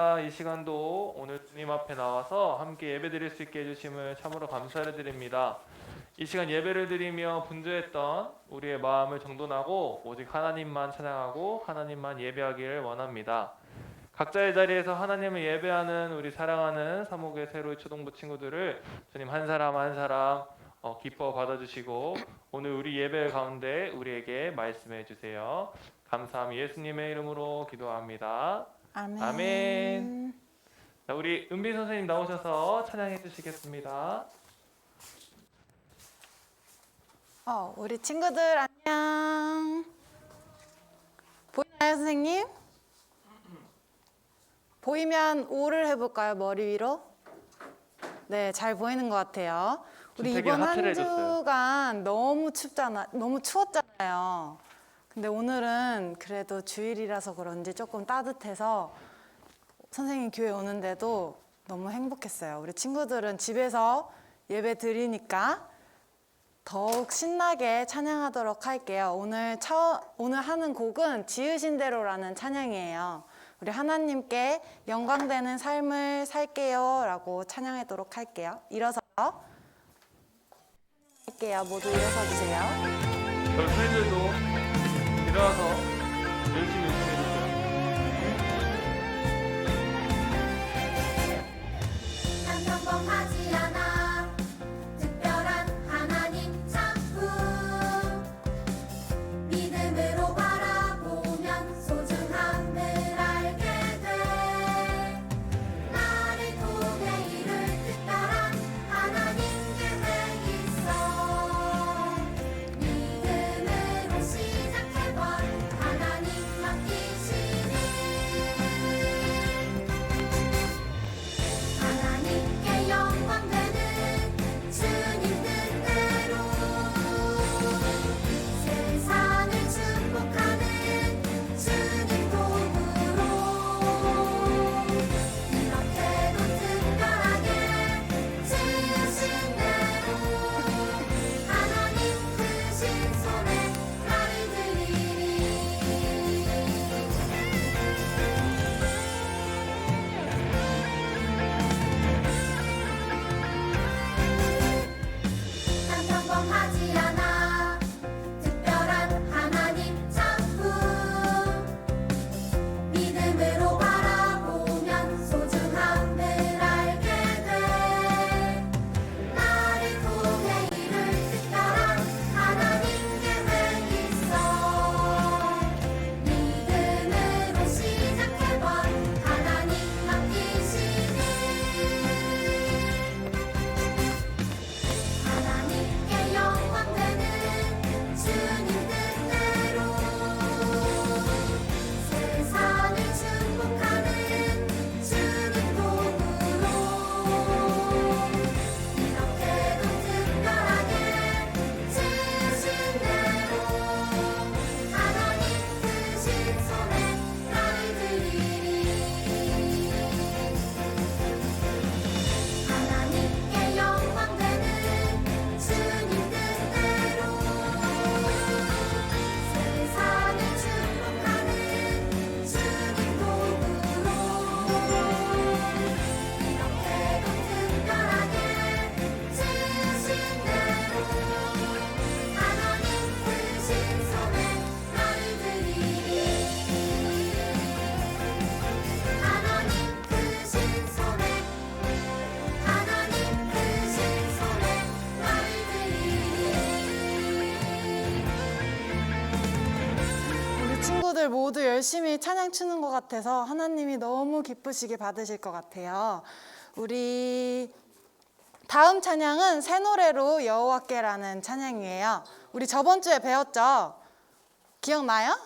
이 시간도 오늘 주님 앞에 나와서 함께 예배드릴 수 있게 해주심을 참으로 감사를 드립니다. 이 시간 예배를 드리며 분주했던 우리의 마음을 정돈하고 오직 하나님만 찬양하고 하나님만 예배하기를 원합니다. 각자의 자리에서 하나님을 예배하는 우리 사랑하는 사목의 새로이 초동부 친구들을 주님 한 사람 한 사람 기뻐 받아주시고 오늘 우리 예배 가운데 우리에게 말씀해 주세요. 감사함 예수님의 이름으로 기도합니다. 아멘. 아멘. 자, 우리 은비 선생님 나오셔서 찬양해 주시겠습니다. 우리 친구들 안녕. 보이나요, 선생님? 보이면 오를 해볼까요, 머리 위로? 네, 잘 보이는 것 같아요. 우리 이번 한 주간 너무 추웠잖아요. 근데 오늘은 그래도 주일이라서 그런지 조금 따뜻해서 선생님 교회 오는데도 너무 행복했어요. 우리 친구들은 집에서 예배 드리니까 더욱 신나게 찬양하도록 할게요. 오늘 하는 곡은 지으신 대로라는 찬양이에요. 우리 하나님께 영광되는 삶을 살게요 라고 찬양하도록 할게요. 일어서 할게요. 모두 일어서 주세요. 저희 선생님들도 일어나서 열심히 해주세요. 난 평범하지 않아 특별한 하나님 작품 믿음으로 바라보면 소중함을 알게 돼 나를 통해 이룰 특별한 하나님 계획 있어 믿음으로 시작해봐 하나님 맡기시니 하나님께 영광되는 주님 뜻대로 세상을 축복하는 주님 도구로 이렇게도 특별하게 지으신 대로 하나님 크신 손에 나를 드리니 난 평범하지 않아 특별한 하나님 작품 믿음으로 바라보면 소중함을 알게 돼 나를 통해 이룰 특별한 하나님 계획 있어 믿음으로 시작해봐 하나님 맡기시니 하나님께 영광되는 주님 뜻대로 세상을 축복하는 주님 도구로 이렇게도 특별하게 지으신 대로 하나님 크신 손에 나를 드리니 하나님께 영광되는 주님 뜻대로 세상을 축복하는 주님 도구로 이렇게도 특별하게 지으신 대로 하나님 크신 손에 나를 드리니 하나님 크신 손에 하나님 크신 손에 나를 드리니 우리 친구들 모두 열심히 찬양 추는 것 같아서 하나님이 너무 기쁘시게 받으실 것 같아요. 우리 다음 찬양은 새 노래로 여호와께라는 찬양이에요. 우리 저번 주에 배웠죠? 기억나요?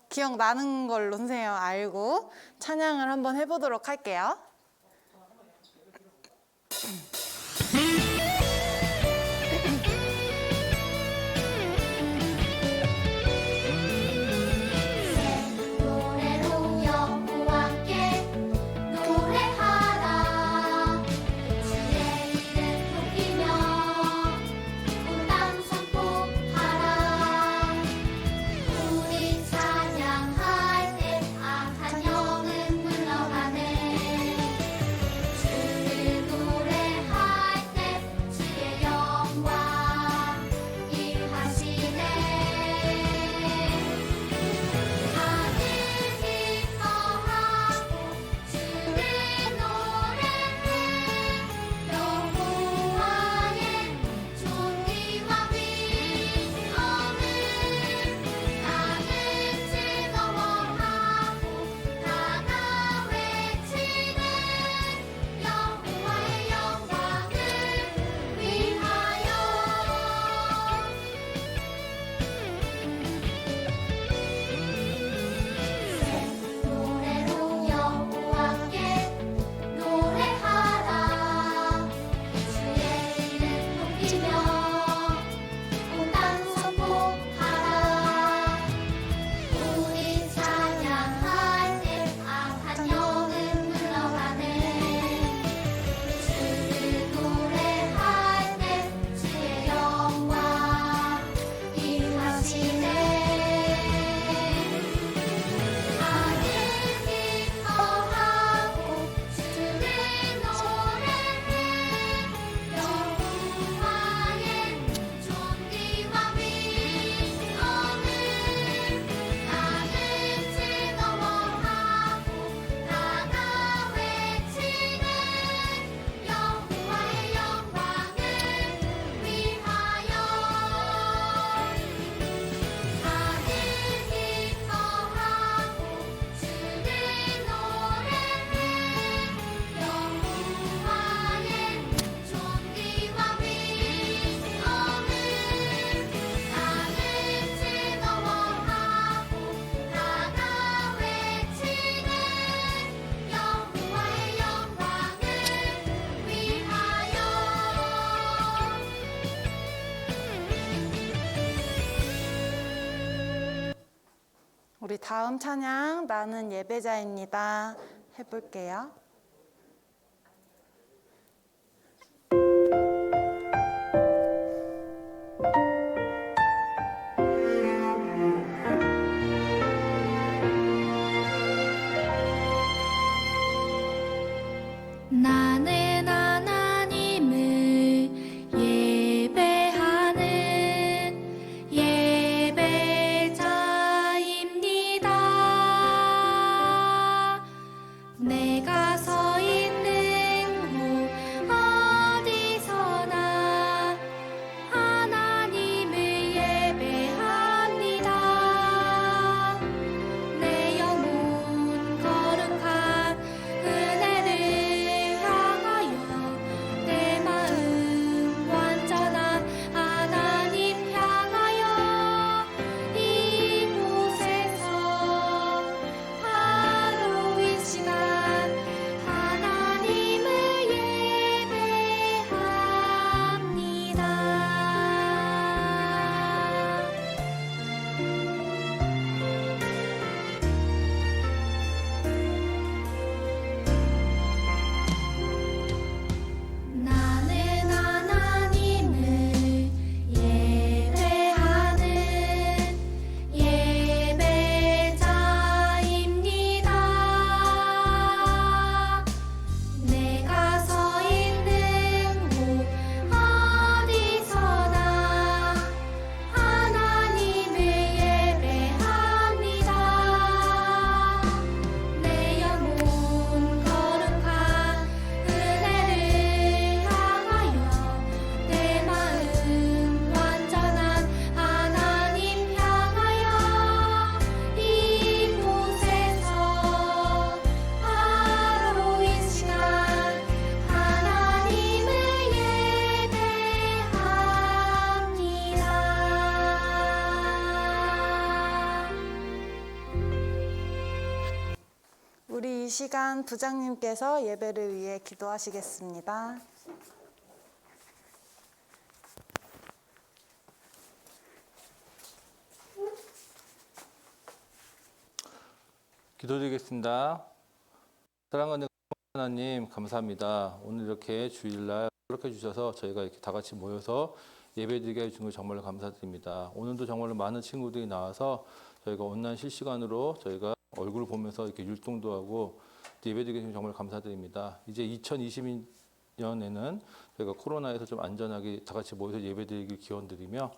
기억나는 걸로 선생님 알고 찬양을 한번 해보도록 할게요. 노래로 여호와께 노래하라 주의 이름 높이며 온 선포하라 우리 찬양할 때 악한 영은 우리 다음 찬양 나는 예배자입니다. 해볼게요. 나는 하나님을 예배하는 예배자입니다. 내가 서 있는 곳 어디서나 하나님을 예배합니다. 내 영혼 거룩한 은혜를 향하여 내 마음 완전한 하나님 향하여 이곳에서 바로 이 시간 하나님을 예배합니다. 나는 하나님을 예배하는 예배자입니다. 내가 서 있는 곳 어디서나 하나님을 예배합니다. 내 영혼 거룩한 은혜를 향하여 내 마음 완전한 하나님 향하여 이곳에서 바로 이 시간 하나님을 예배합니다. 우리 이 시간 부장님께서 예배를 위해 기도하시겠습니다. 기도드리겠습니다. 사랑하는 하나님 감사합니다. 오늘 이렇게 주일날 허락해 주셔서 저희가 이렇게 다 같이 모여서 예배드리게 해주신 걸 정말로 감사드립니다. 오늘도 정말로 많은 친구들이 나와서 저희가 온라인 실시간으로 저희가 얼굴을 보면서 이렇게 율동도 하고 예배드리게 해주신 정말 감사드립니다. 이제 2020년에는 저희가 코로나에서 좀 안전하게 다 같이 모여서 예배드리길 기원드리며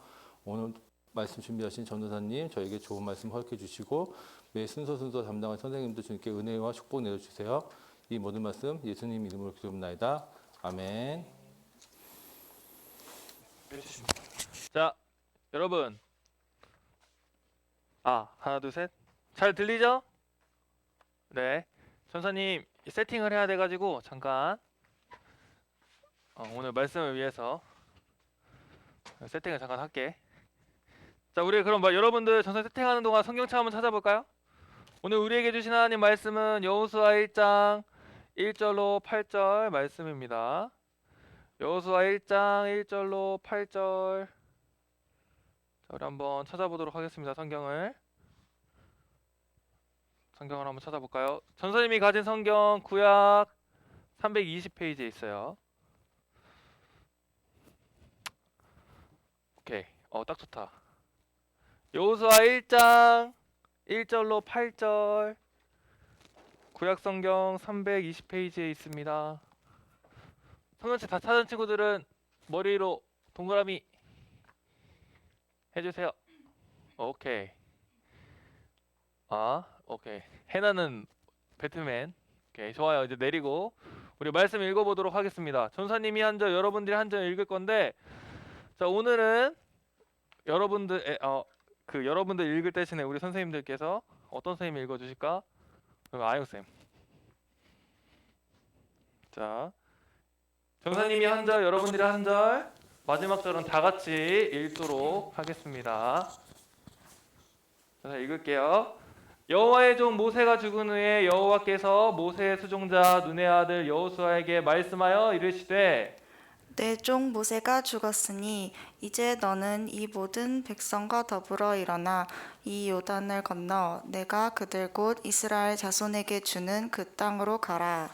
오늘 말씀 준비하신 전도사님 저에게 좋은 말씀 허락해 주시고 매 순서 담당한 선생님도 주님께 은혜와 축복 내려주세요. 이 모든 말씀 예수님 이름으로 기도합나이다. 아멘. 자, 여러분. 하나, 둘, 셋. 잘 들리죠? 네. 전사님 세팅을 해야 돼가지고 잠깐 오늘 말씀을 위해서 세팅을 잠깐 할게. 자, 우리 그럼 여러분들 전사 세팅하는 동안 성경책 한번 찾아볼까요? 오늘 우리에게 주신 하나님 말씀은 여호수아 1장 1절로 8절 말씀입니다. 여호수아 1장 1절로 8절. 자, 우리 한번 찾아보도록 하겠습니다. 성경을 한번 찾아볼까요? 전사님이 가진 성경 구약 320페이지에 있어요. 오케이. 딱 좋다. 여호수아 1장 1절로 8절 구약 성경 320페이지에 있습니다. 성경책 다 찾은 친구들은 머리 위로 동그라미 해주세요. 오케이. 오케이. 해나는 배트맨. 오케이, 좋아요. 이제 내리고 우리 말씀 읽어보도록 하겠습니다. 전사님이 한 절, 여러분들이 한 절 읽을 건데, 자, 오늘은 여러분들 읽을 대신에 우리 선생님들께서 어떤 선생님이 읽어주실까? 아영쌤. 자, 전사님이 한 절, 여러분들이 한 절, 마지막 절은 다 같이 읽도록 하겠습니다. 자, 읽을게요. 여호와의 종 모세가 죽은 후에 여호와께서 모세의 수종자 눈의 아들 여호수아에게 말씀하여 이르시되 내 종 모세가 죽었으니 이제 너는 이 모든 백성과 더불어 일어나 이 요단을 건너 내가 그들 곧 이스라엘 자손에게 주는 그 땅으로 가라.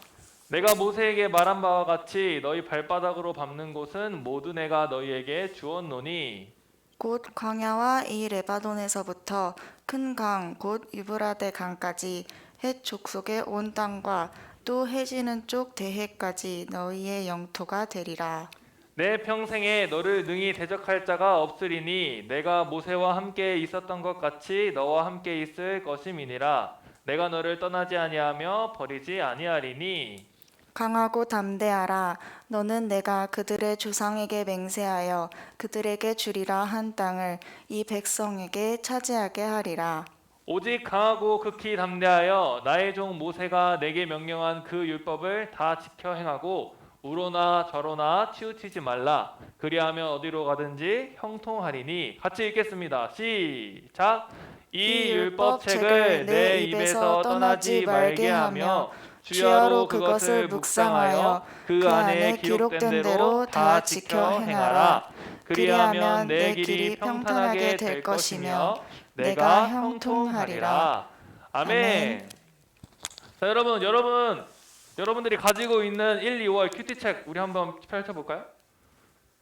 내가 모세에게 말한 바와 같이 너희 발바닥으로 밟는 곳은 모두 내가 너희에게 주었노니 곧 광야와 이 레바논에서부터 큰 강 곧 유브라데 강까지 헷 족속의 온 땅과 또 해지는 쪽 대해까지 너희의 영토가 되리라. 내 평생에 너를 능히 대적할 자가 없으리니 내가 모세와 함께 있었던 것 같이 너와 함께 있을 것임이니라. 내가 너를 떠나지 아니하며 버리지 아니하리니 강하고 담대하라. 너는 내가 그들의 조상에게 맹세하여 그들에게 주리라 한 땅을 이 백성에게 차지하게 하리라. 오직 강하고 극히 담대하여 나의 종 모세가 내게 명령한 그 율법을 다 지켜 행하고 우로나 저로나 치우치지 말라. 그리하면 어디로 가든지 형통하리니. 같이 읽겠습니다. 시작. 이 율법책을 내 입에서 떠나지 말게 하며 주야로 그것을 묵상하여 그 안에 기록된 대로 다 지켜 행하라. 그리하면 내 길이 평탄하게 될 것이며 내가 형통하리라. 아멘. 자, 여러분들이 가지고 있는 1, 2월 큐티책 우리 한번 펼쳐볼까요?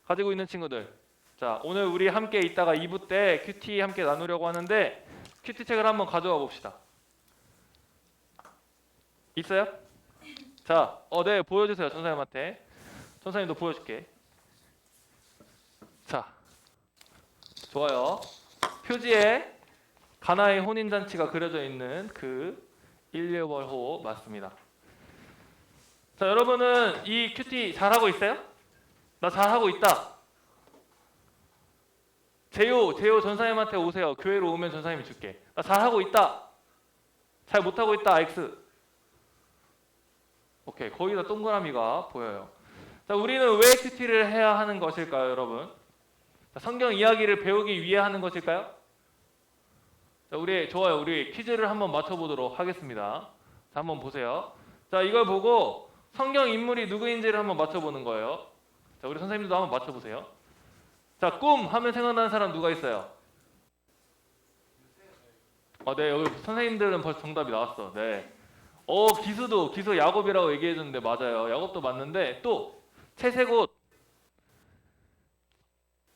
가지고 있는 친구들. 자, 오늘 우리 함께 있다가 2부 때 큐티 함께 나누려고 하는데 큐티책을 한번 가져와 봅시다. 있어요? 자, 네, 보여주세요. 전사님한테. 전사님도 보여줄게. 자, 좋아요. 표지에 가나의 혼인잔치가 그려져 있는 그 1, 2월 호흡 맞습니다. 자, 여러분은 이 큐티 잘하고 있어요? 나 잘하고 있다. 제요 전사님한테 오세요. 교회로 오면 전사님이 줄게. 나 잘하고 있다. 잘 못하고 있다. X. 오케이, 거의 다 동그라미가 보여요. 자, 우리는 왜 큐티를 해야 하는 것일까요, 여러분? 자, 성경 이야기를 배우기 위해 하는 것일까요? 자, 우리 퀴즈를 한번 맞춰보도록 하겠습니다. 자, 한번 보세요. 자, 이걸 보고 성경 인물이 누구인지를 한번 맞춰보는 거예요. 자, 우리 선생님들도 한번 맞춰보세요. 자, 꿈 하면 생각나는 사람 누가 있어요? 네, 여기 선생님들은 벌써 정답이 나왔어. 네. 기수 야곱이라고 얘기해줬는데 맞아요. 야곱도 맞는데 또 채색옷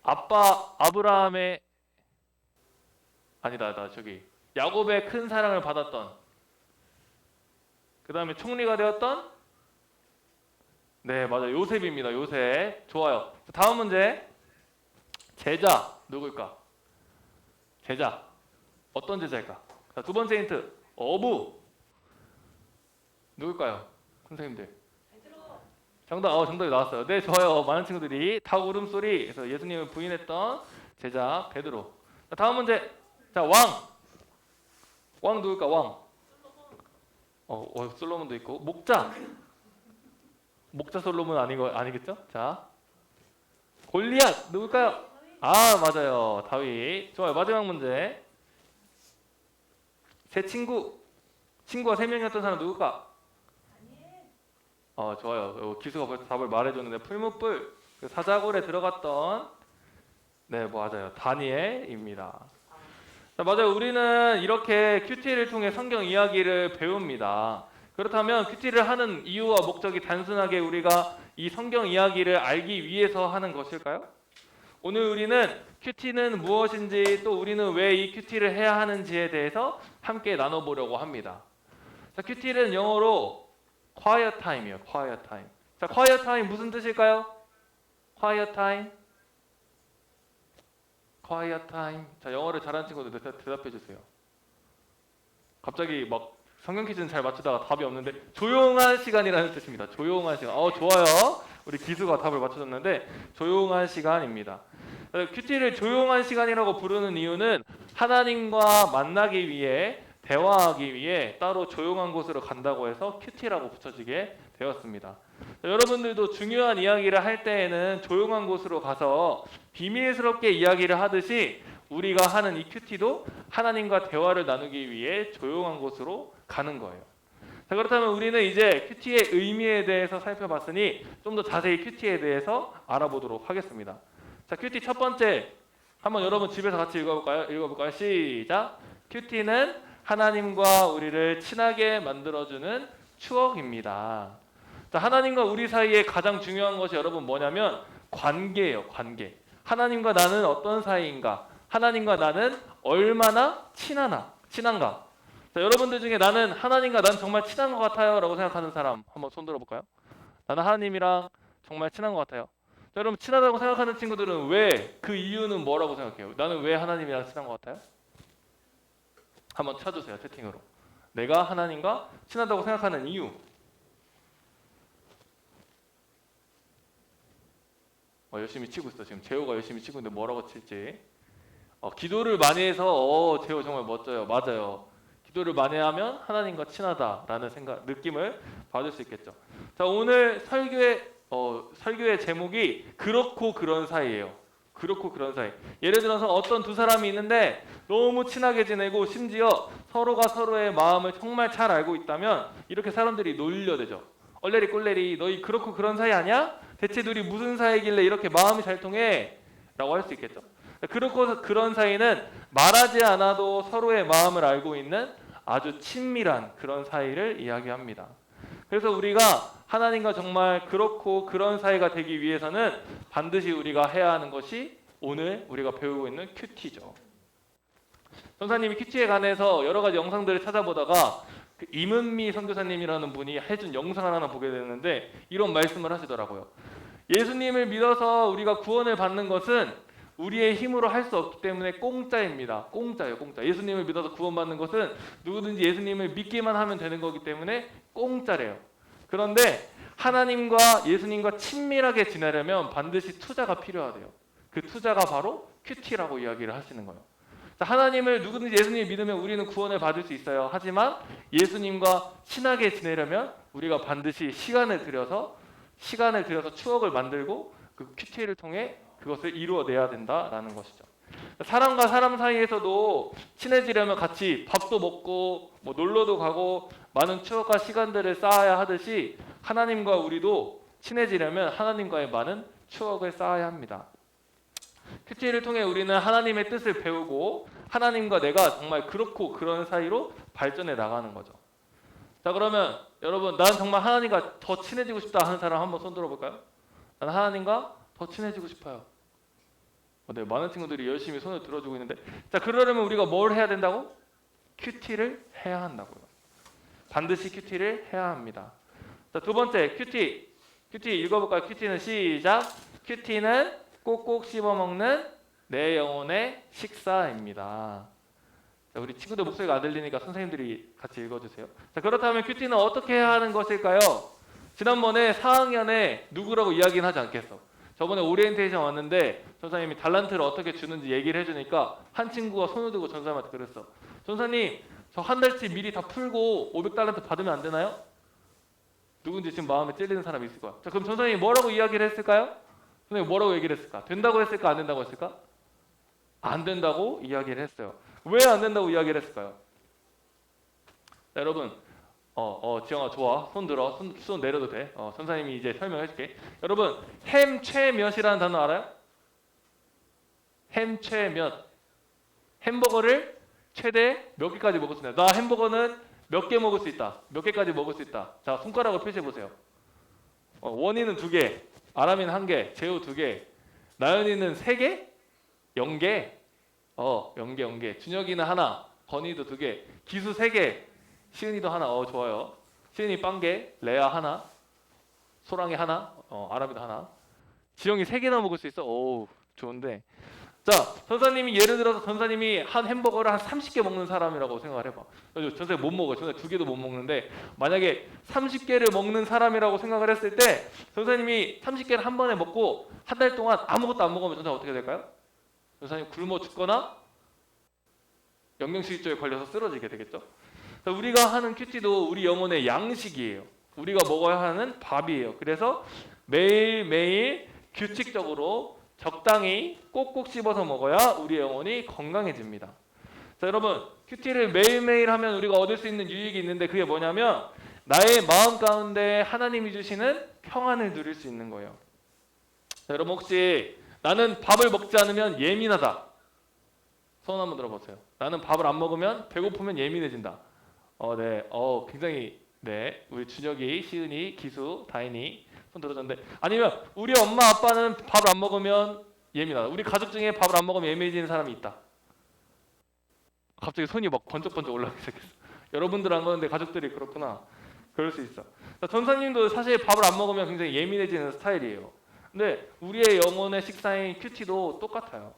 아빠 아브라함의 아니다 저기 야곱의 큰 사랑을 받았던 그 다음에 총리가 되었던 네 맞아요 요셉입니다. 요셉 좋아요. 다음 문제 제자 누굴까? 제자 어떤 제자일까? 자, 두 번째 힌트 어부 누굴까요? 선생님들 정답이 나왔어요. 네 좋아요. 많은 친구들이 닭 울음소리에서 예수님을 부인했던 제자 베드로. 자, 다음 문제 자 왕 누굴까? 왕 솔로몬도 있고 목자 솔로몬 아니겠죠? 자 골리앗 누굴까요? 맞아요 다윗. 좋아요. 마지막 문제 제 친구가 3명이었던 사람 누굴까? 좋아요. 기수가 벌써 답을 말해줬는데 풀무불 그 사자굴에 들어갔던 네 맞아요 다니엘입니다. 자, 맞아요. 우리는 이렇게 큐티를 통해 성경 이야기를 배웁니다. 그렇다면 큐티를 하는 이유와 목적이 단순하게 우리가 이 성경 이야기를 알기 위해서 하는 것일까요? 오늘 우리는 큐티는 무엇인지 또 우리는 왜 이 큐티를 해야 하는지에 대해서 함께 나눠보려고 합니다. 자, 큐티는 영어로 quiet time이에요. quiet time. 자, quiet time 무슨 뜻일까요? quiet time. quiet time. 자, 영어를 잘하는 친구들 대답해 주세요. 갑자기 막 성경 퀴즈는 잘 맞추다가 답이 없는데 조용한 시간이라는 뜻입니다. 조용한 시간. 좋아요. 우리 기수가 답을 맞춰줬는데 조용한 시간입니다. 큐티를 조용한 시간이라고 부르는 이유는 하나님과 만나기 위해 대화하기 위해 따로 조용한 곳으로 간다고 해서 큐티라고 붙여지게 되었습니다. 여러분들도 중요한 이야기를 할 때에는 조용한 곳으로 가서 비밀스럽게 이야기를 하듯이 우리가 하는 이 큐티도 하나님과 대화를 나누기 위해 조용한 곳으로 가는 거예요. 자, 그렇다면 우리는 이제 큐티의 의미에 대해서 살펴봤으니 좀 더 자세히 큐티에 대해서 알아보도록 하겠습니다. 자, 큐티 첫 번째 한번 여러분 집에서 같이 읽어볼까요? 시작. 큐티는 하나님과 우리를 친하게 만들어주는 추억입니다. 자, 하나님과 우리 사이에 가장 중요한 것이 여러분 뭐냐면 관계예요. 관계. 하나님과 나는 어떤 사이인가? 하나님과 나는 얼마나 친한가? 자, 여러분들 중에 나는 하나님과 난 정말 친한 것 같아요 라고 생각하는 사람 한번 손 들어볼까요? 나는 하나님이랑 정말 친한 것 같아요. 자, 여러분 친하다고 생각하는 친구들은 왜? 그 이유는 뭐라고 생각해요? 나는 왜 하나님이랑 친한 것 같아요? 한번 쳐주세요. 채팅으로. 내가 하나님과 친하다고 생각하는 이유. 열심히 치고 있어. 지금 재호가 열심히 치고 있는데 뭐라고 칠지. 기도를 많이 해서 재호 정말 멋져요. 맞아요. 기도를 많이 하면 하나님과 친하다라는 느낌을 받을 수 있겠죠. 자, 오늘 설교의 제목이 그렇고 그런 사이예요. 그렇고 그런 사이. 예를 들어서 어떤 두 사람이 있는데 너무 친하게 지내고 심지어 서로가 서로의 마음을 정말 잘 알고 있다면 이렇게 사람들이 놀려대죠. 얼레리 꼴레리 너희 그렇고 그런 사이 아니야? 대체 둘이 무슨 사이길래 이렇게 마음이 잘 통해? 라고 할 수 있겠죠. 그렇고 그런 사이는 말하지 않아도 서로의 마음을 알고 있는 아주 친밀한 그런 사이를 이야기합니다. 그래서 우리가 하나님과 정말 그렇고 그런 사이가 되기 위해서는 반드시 우리가 해야 하는 것이 오늘 우리가 배우고 있는 큐티죠. 전사님이 큐티에 관해서 여러 가지 영상들을 찾아보다가 그 임은미 선교사님이라는 분이 해준 영상을 하나 보게 되는데 이런 말씀을 하시더라고요. 예수님을 믿어서 우리가 구원을 받는 것은 우리의 힘으로 할 수 없기 때문에 공짜입니다. 공짜예요, 공짜. 예수님을 믿어서 구원받는 것은 누구든지 예수님을 믿기만 하면 되는 거기 때문에 공짜래요. 그런데 하나님과 예수님과 친밀하게 지내려면 반드시 투자가 필요하대요. 그 투자가 바로 큐티라고 이야기를 하시는 거예요. 하나님을 누구든지 예수님을 믿으면 우리는 구원을 받을 수 있어요. 하지만 예수님과 친하게 지내려면 우리가 반드시 시간을 들여서 추억을 만들고 그 큐티를 통해 그것을 이루어내야 된다라는 것이죠. 사람과 사람 사이에서도 친해지려면 같이 밥도 먹고 뭐 놀러도 가고 많은 추억과 시간들을 쌓아야 하듯이 하나님과 우리도 친해지려면 하나님과의 많은 추억을 쌓아야 합니다. 큐티를 통해 우리는 하나님의 뜻을 배우고 하나님과 내가 정말 그렇고 그런 사이로 발전해 나가는 거죠. 자, 그러면 여러분 난 정말 하나님과 더 친해지고 싶다 하는 사람 한번 손 들어볼까요? 나는 하나님과 더 친해지고 싶어요. 네, 많은 친구들이 열심히 손을 들어주고 있는데, 자, 그러려면 우리가 뭘 해야 된다고? 큐티를 해야 한다고요. 반드시 큐티를 해야 합니다. 자, 두 번째 큐티 읽어볼까요? 큐티는 시작. 큐티는 꼭꼭 씹어먹는 내 영혼의 식사입니다. 자, 우리 친구들 목소리가 안 들리니까 선생님들이 같이 읽어주세요. 자, 그렇다면 큐티는 어떻게 해야 하는 것일까요? 지난번에 4학년에 누구라고 이야기는 하지 않겠어. 저번에 오리엔테이션 왔는데 전사님이 달란트를 어떻게 주는지 얘기를 해주니까 한 친구가 손을 들고 전사님한테 그랬어. 전사님, 저 한 달치 미리 다 풀고 500달란트 받으면 안 되나요? 누군지 지금 마음에 찔리는 사람이 있을 거야. 자, 그럼 전사님이 뭐라고 이야기를 했을까요? 선생님 뭐라고 얘기를 했을까? 된다고 했을까? 안 된다고 했을까? 안 된다고 이야기를 했어요. 왜 안 된다고 이야기를 했을까요? 자, 여러분, 지영아 좋아. 손 들어. 손 내려도 돼. 선사님이 이제 설명해 줄게. 여러분, 햄 최몇이라는 단어 알아요? 햄 최몇. 햄버거를 최대 몇 개까지 먹을 수 있나요? 나 햄버거는 몇 개 먹을 수 있다. 몇 개까지 먹을 수 있다. 자, 손가락으로 표시해 보세요. 원이는 2개, 아람이는 1개, 재호 2개, 나연이는 3개, 0개, 0개. 준혁이는 1, 건이도 2개, 기수 3개, 시은이도 1. 좋아요. 시은이 0개, 레아 1, 소랑이 1, 아람이도 1. 지영이 3개나 먹을 수 있어. 오, 좋은데. 자, 전사님이 예를 들어서 전사님이 한 햄버거를 한 30개 먹는 사람이라고 생각을 해봐. 전사님 못 먹어요. 전사님 2개도 못 먹는데 만약에 30개를 먹는 사람이라고 생각을 했을 때 전사님이 30개를 한 번에 먹고 한 달 동안 아무것도 안 먹으면 전사님 어떻게 될까요? 전사님 굶어 죽거나 영양실조에 걸려서 쓰러지게 되겠죠. 자, 우리가 하는 큐티도 우리 영혼의 양식이에요. 우리가 먹어야 하는 밥이에요. 그래서 매일매일 규칙적으로 적당히 꼭꼭 씹어서 먹어야 우리 영혼이 건강해집니다. 자, 여러분, 큐티를 매일매일 하면 우리가 얻을 수 있는 유익이 있는데 그게 뭐냐면 나의 마음 가운데 하나님이 주시는 평안을 누릴 수 있는 거예요. 자, 여러분 혹시 나는 밥을 먹지 않으면 예민하다. 손 한번 들어보세요. 나는 밥을 안 먹으면 배고프면 예민해진다. 네. 굉장히 네. 우리 준혁이, 시은이, 기수, 다인이 손 들어줬는데 아니면 우리 엄마 아빠는 밥을 안 먹으면 예민하다. 우리 가족 중에 밥을 안 먹으면 예민해지는 사람이 있다. 갑자기 손이 막 번쩍번쩍 올라오기 시작했어. 여러분들 안 그러는데 가족들이 그렇구나. 그럴 수 있어. 전사님도 사실 밥을 안 먹으면 굉장히 예민해지는 스타일이에요. 근데 우리의 영혼의 식사인 큐티도 똑같아요.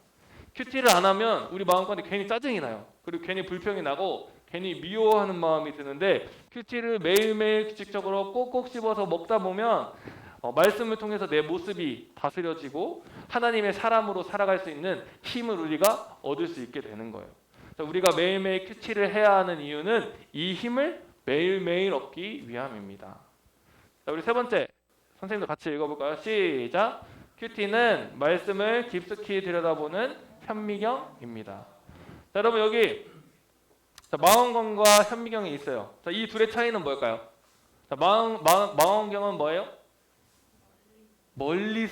큐티를 안 하면 우리 마음 가운데 괜히 짜증이 나요. 그리고 괜히 불평이 나고 괜히 미워하는 마음이 드는데 큐티를 매일매일 규칙적으로 꼭꼭 씹어서 먹다 보면 말씀을 통해서 내 모습이 다스려지고 하나님의 사람으로 살아갈 수 있는 힘을 우리가 얻을 수 있게 되는 거예요. 우리가 매일매일 큐티를 해야 하는 이유는 이 힘을 매일매일 얻기 위함입니다. 자, 우리 세 번째 선생님도 같이 읽어볼까요? 시작! 큐티는 말씀을 깊숙이 들여다보는 현미경입니다. 자, 여러분 여기 망원경과 현미경이 있어요. 자, 이 둘의 차이는 뭘까요? 자, 망원경은 뭐예요? 멀리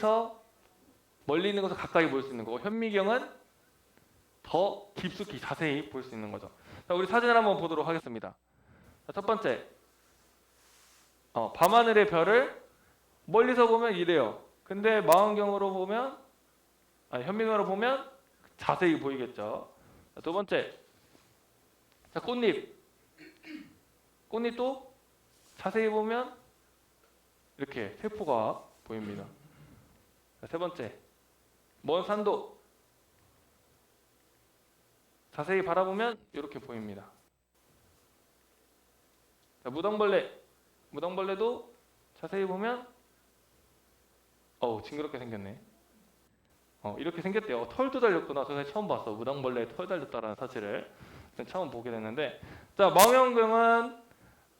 있는 것을 가까이 볼 수 있는 거고 현미경은 더 깊숙이 자세히 볼 수 있는 거죠. 자, 우리 사진을 한번 보도록 하겠습니다. 자, 첫 번째, 밤하늘의 별을 멀리서 보면 이래요. 근데 망원경으로 보면, 현미경으로 보면 자세히 보이겠죠. 자, 두 번째, 자, 꽃잎도 자세히 보면 이렇게 세포가 보입니다. 자, 세 번째, 먼 산도 자세히 바라보면 이렇게 보입니다. 자, 무당벌레도 자세히 보면 징그럽게 생겼네. 이렇게 생겼대요. 털도 달렸구나. 저 처음 봤어. 무당벌레에 털 달렸다라는 사실을 처음 보게 됐는데, 자, 망원경은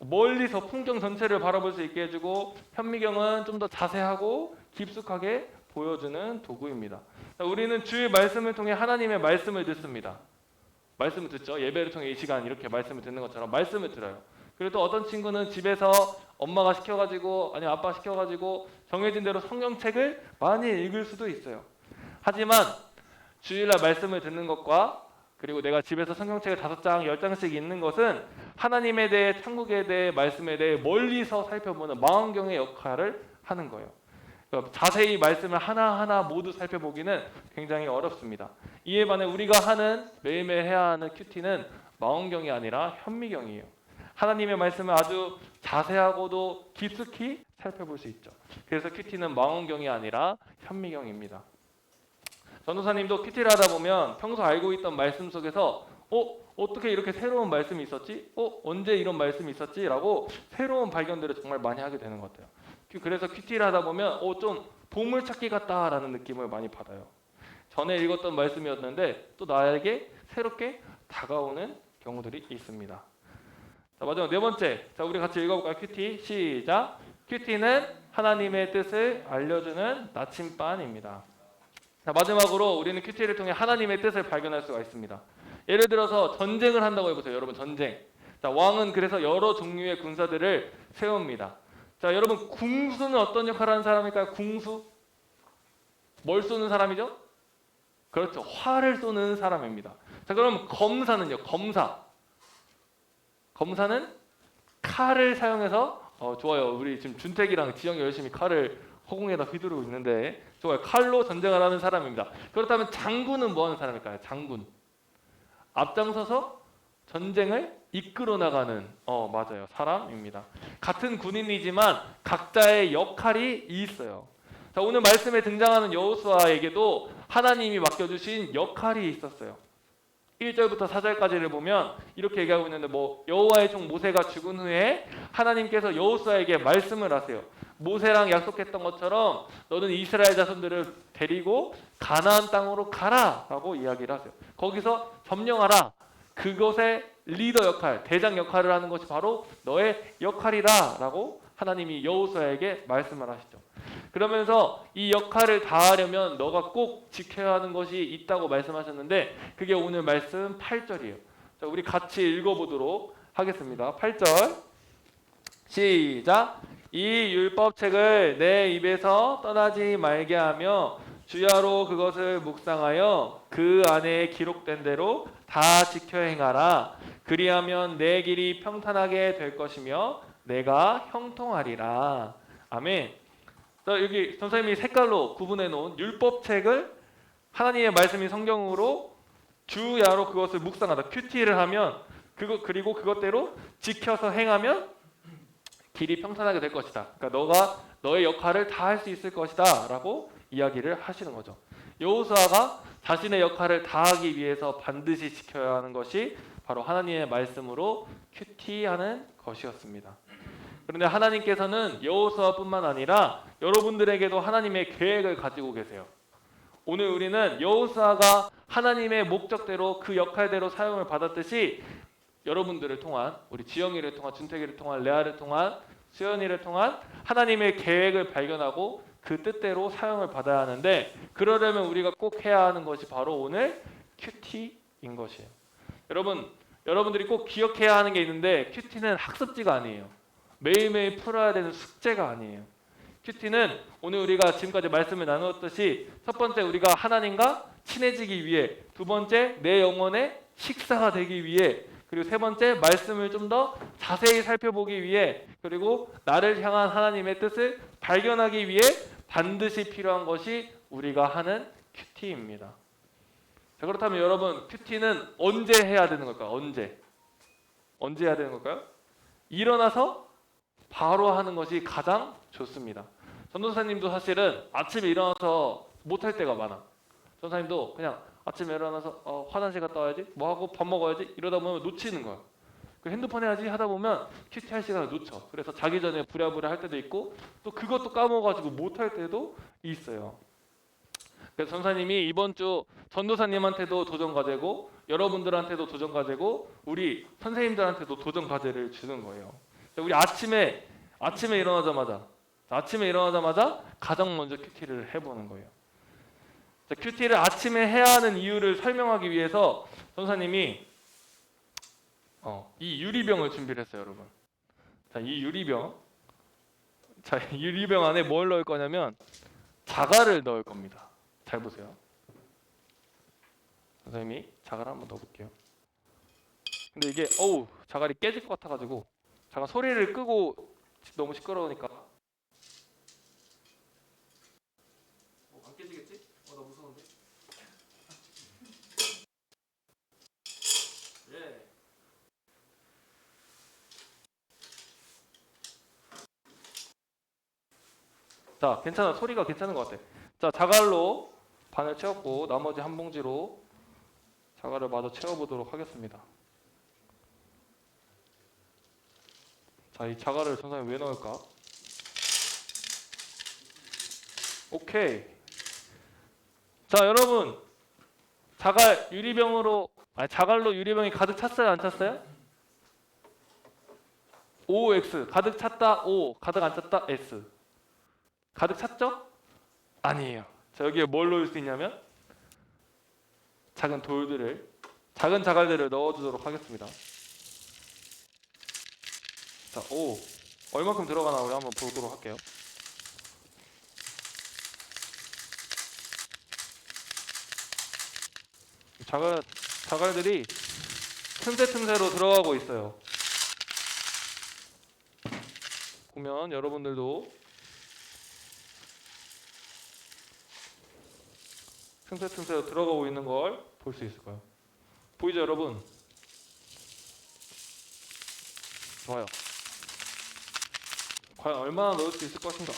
멀리서 풍경 전체를 바라볼 수 있게 해주고 현미경은 좀 더 자세하고 깊숙하게 보여주는 도구입니다. 자, 우리는 주의 말씀을 통해 하나님의 말씀을 듣습니다. 말씀을 듣죠. 예배를 통해 이 시간 이렇게 말씀을 듣는 것처럼 말씀을 들어요. 그리고 또 어떤 친구는 집에서 엄마가 시켜가지고 아니면 아빠가 시켜가지고 정해진 대로 성경책을 많이 읽을 수도 있어요. 하지만 주일날 말씀을 듣는 것과 그리고 내가 집에서 성경책을 5장, 10장씩 읽는 것은 하나님에 대해, 천국에 대해, 말씀에 대해 멀리서 살펴보는 망원경의 역할을 하는 거예요. 그러니까 자세히 말씀을 하나하나 모두 살펴보기는 굉장히 어렵습니다. 이에 반해 우리가 하는 매일매일 해야 하는 큐티는 망원경이 아니라 현미경이에요. 하나님의 말씀을 아주 자세하고도 깊숙이 살펴볼 수 있죠. 그래서 큐티는 망원경이 아니라 현미경입니다. 전도사님도 큐티를 하다 보면 평소 알고 있던 말씀 속에서 어떻게 이렇게 새로운 말씀이 있었지? 언제 이런 말씀이 있었지? 라고 새로운 발견들을 정말 많이 하게 되는 것 같아요. 그래서 큐티를 하다 보면 좀 보물찾기 같다라는 느낌을 많이 받아요. 전에 읽었던 말씀이었는데 또 나에게 새롭게 다가오는 경우들이 있습니다. 자, 마지막 네 번째, 자, 우리 같이 읽어볼까요? 큐티 시작. 큐티는 하나님의 뜻을 알려주는 나침반입니다. 자, 마지막으로 우리는 큐티를 통해 하나님의 뜻을 발견할 수가 있습니다. 예를 들어서 전쟁을 한다고 해보세요. 여러분, 전쟁. 자, 왕은 그래서 여러 종류의 군사들을 세웁니다. 자, 여러분, 궁수는 어떤 역할을 하는 사람일까요? 궁수? 뭘 쏘는 사람이죠? 그렇죠. 활을 쏘는 사람입니다. 자, 그럼 검사는요? 검사는 칼을 사용해서 좋아요. 우리 지금 준택이랑 지영이 열심히 칼을 허공에다 휘두르고 있는데 좋아요. 칼로 전쟁을 하는 사람입니다. 그렇다면 장군은 뭐 하는 사람일까요? 장군. 앞장서서 전쟁을 이끌어 나가는 맞아요. 사람입니다. 같은 군인이지만 각자의 역할이 있어요. 자, 오늘 말씀에 등장하는 여호수아에게도 하나님이 맡겨주신 역할이 있었어요. 1절부터 4절까지를 보면 이렇게 얘기하고 있는데 여호와의 종 모세가 죽은 후에 하나님께서 여호수아에게 말씀을 하세요. 모세랑 약속했던 것처럼 너는 이스라엘 자손들을 데리고 가나안 땅으로 가라 라고 이야기를 하세요. 거기서 점령하라. 그것의 리더 역할, 대장 역할을 하는 것이 바로 너의 역할이다 라고 하나님이 여호수아에게 말씀을 하시죠. 그러면서 이 역할을 다하려면 너가 꼭 지켜야 하는 것이 있다고 말씀하셨는데 그게 오늘 말씀 8절이에요. 자, 우리 같이 읽어보도록 하겠습니다. 8절 시작. 이 율법책을 내 입에서 떠나지 말게 하며 주야로 그것을 묵상하여 그 안에 기록된 대로 다 지켜 행하라. 그리하면 내 길이 평탄하게 될 것이며 내가 형통하리라. 아멘. 자, 여기 선생님이 색깔로 구분해 놓은 율법책을 하나님의 말씀이 성경으로 주야로 그것을 묵상하다. 큐티를 하면 그리고 그것대로 지켜서 행하면 길이 평탄하게 될 것이다. 그러니까 너가 너의 역할을 다 할 수 있을 것이다라고 이야기를 하시는 거죠. 여호수아가 자신의 역할을 다하기 위해서 반드시 지켜야 하는 것이 바로 하나님의 말씀으로 큐티하는 것이었습니다. 그런데 하나님께서는 여호수아뿐만 아니라 여러분들에게도 하나님의 계획을 가지고 계세요. 오늘 우리는 여호수아가 하나님의 목적대로 그 역할대로 사용을 받았듯이 여러분들을 통한, 우리 지영이를 통한, 준택이를 통한, 레아를 통한, 수연이를 통한 하나님의 계획을 발견하고 그 뜻대로 사용을 받아야 하는데, 그러려면 우리가 꼭 해야 하는 것이 바로 오늘 큐티인 것이에요. 여러분들이 꼭 기억해야 하는 게 있는데, 큐티는 학습지가 아니에요. 매일매일 풀어야 되는 숙제가 아니에요. 큐티는 오늘 우리가 지금까지 말씀을 나누었듯이 첫 번째, 우리가 하나님과 친해지기 위해, 두 번째, 내 영혼의 식사가 되기 위해, 그리고 세 번째, 말씀을 좀 더 자세히 살펴보기 위해, 그리고 나를 향한 하나님의 뜻을 발견하기 위해 반드시 필요한 것이 우리가 하는 큐티입니다. 자, 그렇다면 여러분, 큐티는 언제 해야 되는 걸까요? 언제 해야 되는 걸까요? 일어나서 바로 하는 것이 가장 좋습니다. 전도사님도 사실은 아침에 일어나서 못할 때가 많아. 전도사님도 그냥 아침에 일어나서 화장실 갔다 와야지, 뭐 하고 밥 먹어야지, 이러다 보면 놓치는 거야. 그 핸드폰 해야지 하다 보면 큐티 할 시간을 놓쳐. 그래서 자기 전에 부랴부랴 할 때도 있고, 또 그것도 까먹어가지고 못할 때도 있어요. 그래서 전사님이 이번 주 전도사님한테도 도전 과제고, 여러분들한테도 도전 과제고, 우리 선생님들한테도 도전 과제를 주는 거예요. 우리 아침에 일어나자마자 가장 먼저 큐티를 해보는 거예요. 자, 큐티를 아침에 해야 하는 이유를 설명하기 위해서 전사님이 이 유리병을 준비를 했어요, 여러분. 자, 이 유리병 안에 뭘 넣을 거냐면 자갈을 넣을 겁니다. 잘 보세요. 선생님이 자갈 한번 넣어볼게요. 근데 이게 자갈이 깨질 것 같아가지고 잠깐 소리를 끄고, 너무 시끄러우니까. 안 깨지겠지? 나 무서운데. 예. 자, 괜찮아. 소리가 괜찮은 것 같아. 자, 자갈로 반을 채웠고 나머지 한 봉지로 자갈을 마저 채워보도록 하겠습니다. 자, 이 자갈을 전사님 왜 넣을까? 오케이. 자, 여러분, 자갈로 유리병이 가득 찼어요, 안 찼어요? OX 가득 찼다. O 가득 안 찼다. S 가득 찼죠? 아니에요. 자, 여기에 뭘 넣을 수 있냐면 작은 자갈들을 넣어주도록 하겠습니다. 자, 얼마큼 들어가나 우리 한번 보도록 할게요. 자갈들이 틈새로 들어가고 있어요. 보면 여러분들도 틈새로 들어가고 있는 걸 볼 수 있을 거예요. 보이죠, 여러분? 좋아요. 과연 얼마나 넣을 수 있을 것인가?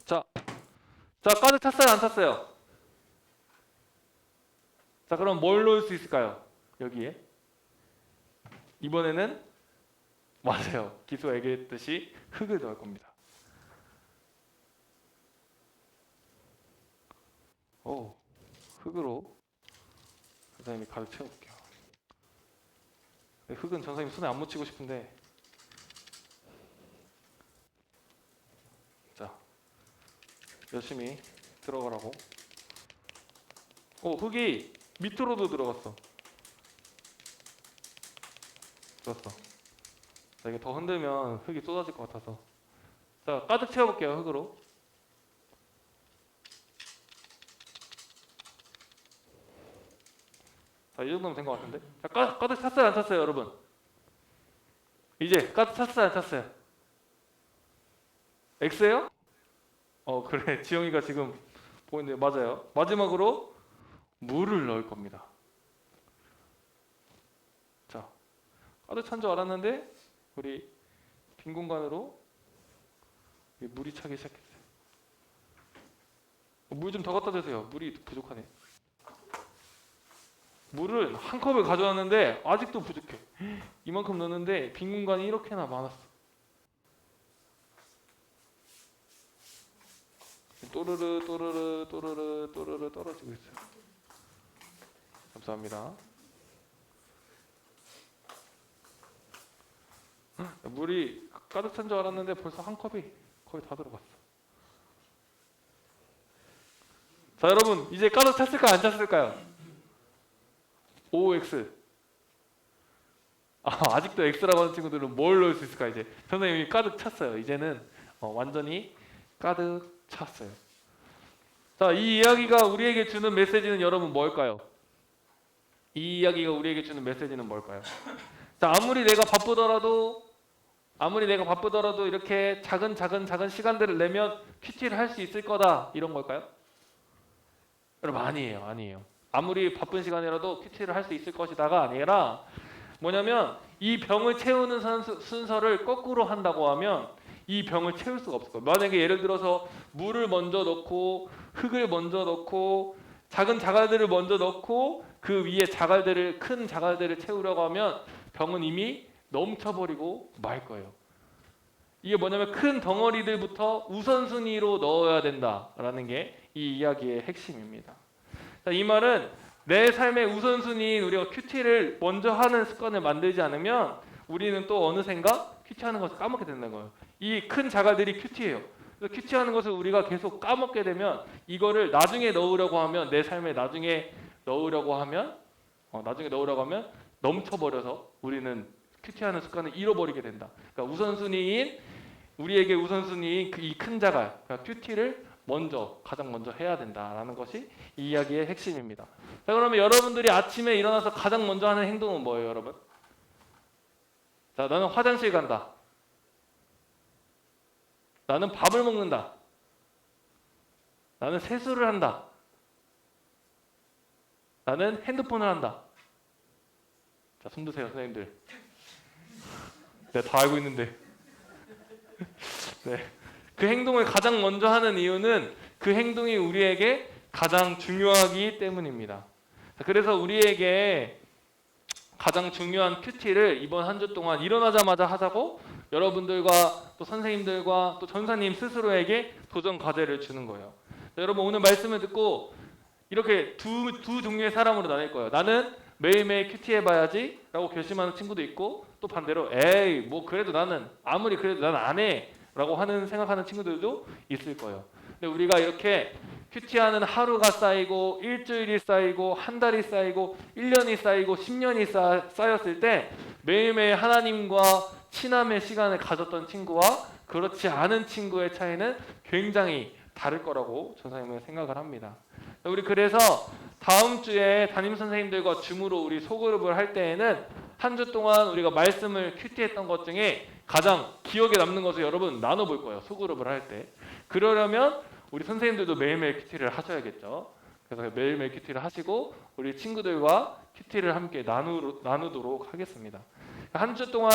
자, 가득 찼어요, 안 찼어요? 자, 그럼 뭘 넣을 수 있을까요? 여기에 이번에는 맞아요. 기수가 얘기했듯이 흙을 넣을 겁니다. 흙으로 선생님이 가득 채워볼게요. 흙은 선생님 손에 안 묻히고 싶은데, 자, 열심히 들어가라고. 흙이 밑으로도 들어갔어. 좋았어. 자, 이게 더 흔들면 흙이 쏟아질 것 같아서. 자, 가득 채워볼게요, 흙으로. 자, 이 정도면 된 것 같은데? 자, 가득 찼어요, 안 찼어요, 여러분? 이제 가득 찼어요, 안 찼어요? X예요? 그래. 지영이가 지금 보이는데 맞아요. 마지막으로 물을 넣을 겁니다. 자, 가득 찬 줄 알았는데 우리 빈 공간으로 물이 차기 시작했어요. 물 좀 더 갖다 주세요. 물이 부족하네. 물을 한 컵을 가져왔는데 아직도 부족해. 이만큼 넣었는데 빈 공간이 이렇게나 많았어. 또르르 또르르 또르르 또르르 떨어지고 있어요. 감사합니다. 물이 가득 찬 줄 알았는데 벌써 한 컵이 거의 다 들어갔어. 자, 여러분 이제 가득 찼을까요? 안 찼을까요? OX. 아직도 X라고 하는 친구들은 뭘 넣을 수 있을까? 이제 선생님이 가득 찼어요. 이제는 완전히 가득 찼어요. 자, 이 이야기가 우리에게 주는 메시지는 여러분 뭘까요? 이 이야기가 우리에게 주는 메시지는 뭘까요? 자, 아무리 내가 바쁘더라도 이렇게 작은 시간들을 내면 큐티를 할 수 있을 거다, 이런 걸까요? 여러분 아니에요. 아무리 바쁜 시간이라도 큐티를 할 수 있을 것이다가 아니라 뭐냐면 이 병을 채우는 순서를 거꾸로 한다고 하면 이 병을 채울 수가 없을 거예요. 만약에 예를 들어서 물을 먼저 넣고 흙을 먼저 넣고 작은 자갈들을 먼저 넣고 그 위에 큰 자갈들을 채우려고 하면 병은 이미 넘쳐버리고 말 거예요. 이게 뭐냐면 큰 덩어리들부터 우선순위로 넣어야 된다라는 게 이 이야기의 핵심입니다. 자, 이 말은 내 삶의 우선순위인 우리가 큐티를 먼저 하는 습관을 만들지 않으면 우리는 또 어느샌가 큐티하는 것을 까먹게 된다는 거예요. 이 큰 자갈들이 큐티예요. 그래서 큐티하는 것을 우리가 계속 까먹게 되면 이거를 나중에 넣으려고 하면 내 삶에 나중에 넣으려고 하면 넘쳐버려서 우리는 큐티하는 습관을 잃어버리게 된다. 그러니까 우리에게 우선순위인 이 큰 자갈, 그러니까 큐티를 가장 먼저 해야 된다라는 것이 이 이야기의 핵심입니다. 자, 그러면 여러분들이 아침에 일어나서 가장 먼저 하는 행동은 뭐예요, 여러분? 자, 나는 화장실 간다. 나는 밥을 먹는다. 나는 세수를 한다. 나는 핸드폰을 한다. 자, 손 드세요, 선생님들. 내가 다 알고 있는데. 네. 그 행동을 가장 먼저 하는 이유는 그 행동이 우리에게 가장 중요하기 때문입니다. 그래서 우리에게 가장 중요한 큐티를 이번 한 주 동안 일어나자마자 하자고 여러분들과 또 선생님들과 또 전사님 스스로에게 도전 과제를 주는 거예요. 자, 여러분 오늘 말씀을 듣고 이렇게 두 종류의 사람으로 나뉠 거예요. 나는 매일매일 큐티 해봐야지 라고 결심하는 친구도 있고 또 반대로 에이 뭐 그래도 나는 아무리 그래도 나는 안 해 라고 생각하는 친구들도 있을 거예요. 근데 우리가 이렇게 큐티하는 하루가 쌓이고 일주일이 쌓이고 한 달이 쌓이고 1년이 쌓이고 10년이 쌓였을 때 매일매일 하나님과 친함의 시간을 가졌던 친구와 그렇지 않은 친구의 차이는 굉장히 다를 거라고 전사님은 생각을 합니다. 우리 그래서 다음 주에 담임 선생님들과 줌으로 우리 소그룹을 할 때에는 한 주 동안 우리가 말씀을 큐티했던 것 중에 가장 기억에 남는 것을 여러분 나눠볼 거예요. 소그룹을 할 때. 그러려면 우리 선생님들도 매일매일 큐티를 하셔야겠죠. 그래서 매일매일 큐티를 하시고 우리 친구들과 큐티를 함께 나누도록 하겠습니다. 한 주 동안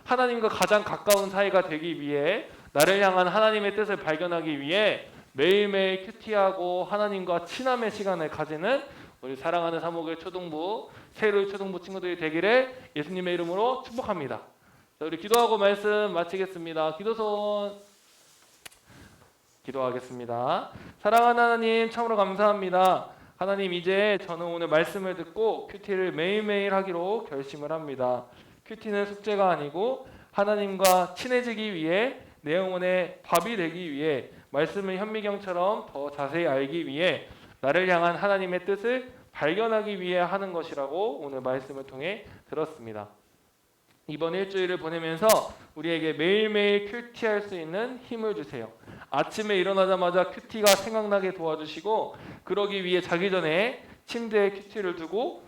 하나님과 가장 가까운 사이가 되기 위해 나를 향한 하나님의 뜻을 발견하기 위해 매일매일 큐티하고 하나님과 친함의 시간을 가지는 우리 사랑하는 사목의 초등부, 세로의 초등부 친구들이 되기를 예수님의 이름으로 축복합니다. 자, 우리 기도하고 말씀 마치겠습니다. 기도하겠습니다. 사랑하는 하나님 참으로 감사합니다. 하나님 이제 저는 오늘 말씀을 듣고 큐티를 매일매일 하기로 결심을 합니다. 큐티는 숙제가 아니고 하나님과 친해지기 위해 내 영혼의 밥이 되기 위해 말씀을 현미경처럼 더 자세히 알기 위해 나를 향한 하나님의 뜻을 발견하기 위해 하는 것이라고 오늘 말씀을 통해 들었습니다. 이번 일주일을 보내면서 우리에게 매일매일 큐티할 수 있는 힘을 주세요. 아침에 일어나자마자 큐티가 생각나게 도와주시고 그러기 위해 자기 전에 침대에 큐티를 두고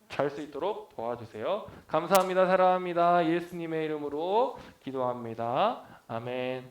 잘 수 있도록 도와주세요. 감사합니다. 사랑합니다. 예수님의 이름으로 기도합니다. 아멘.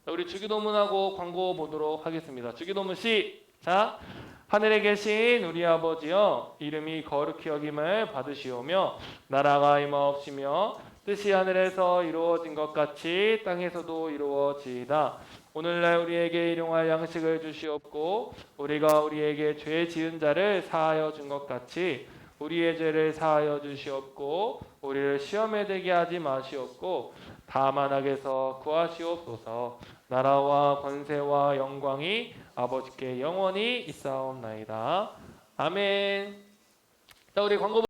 우리 주기도문하고 광고 보도록 하겠습니다. 주기도문 시작. 하늘에 계신 우리 아버지여, 이름이 거룩히 여김을 받으시오며 나라가 임하옵시며 뜻이 하늘에서 이루어진 것 같이 땅에서도 이루어지이다. 오늘날 우리에게 일용할 양식을 주시옵고 우리가 우리에게 죄 지은 자를 사하여 준 것 같이 우리의 죄를 사하여 주시옵고 우리를 시험에 들게 하지 마시옵고 다만 악에서 구하시옵소서. 나라와 권세와 영광이 아버지께 영원히 있사옵나이다. 아멘. 자, 우리 광고